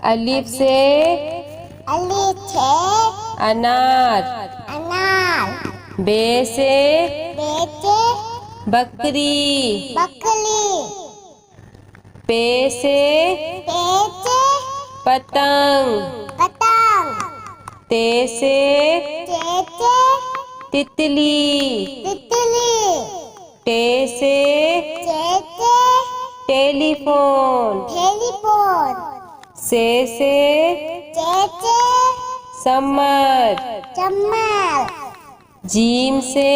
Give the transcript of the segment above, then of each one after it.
अलिफ से अनार। बे से बकरी। पे से पतंग। ते से तितली। टे से टेलीफोन। से समर। जीम से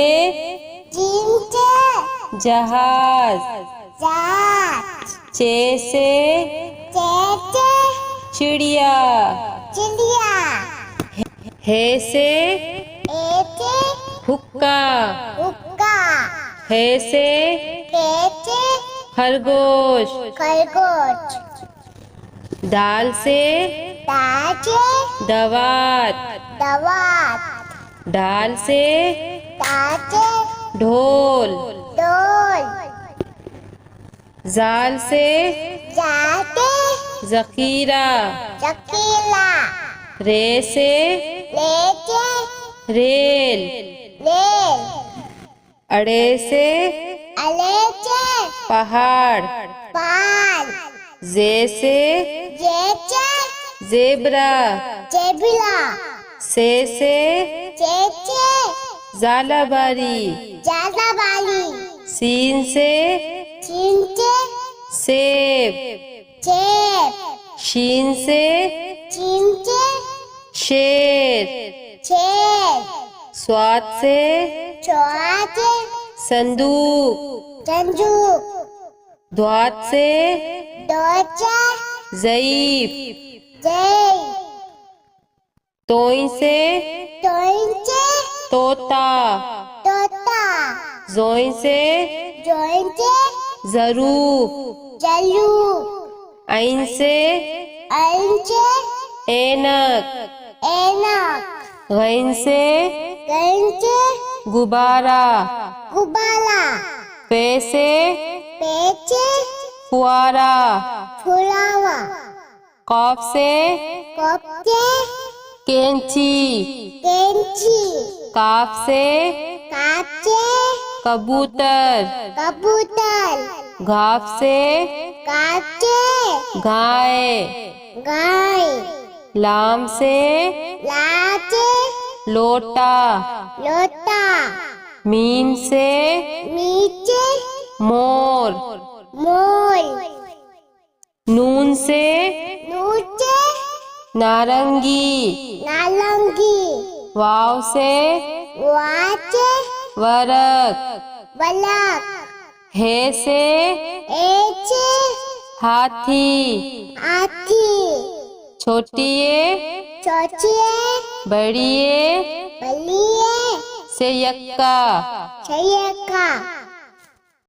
जहाज। चे से चिड़िया। हे से हुक्का। हे से खरगोश। दाल से दवात। डाल से ढोल। जाल से जखीरा। रे से रेल। अड़े से पहाड़। जे से जेबरा। से जालाबारी। सीन से सेब। शीन से शेर। स्वाद से संदूक। द्वात से ज़ईफ। तोई से तोता। जोई से ज़रूफ। ऐन से ऐनक। गैन से गुब्बारा। पे से फुआरा। कॉफ से कैंची। काफ से कबूतर। घाफ से गाय। लाम से लोटा। मीम से मोर। नून से नारंगी। वाव से वरक। हे से हाथी। छोटिए बड़िए से यक्का।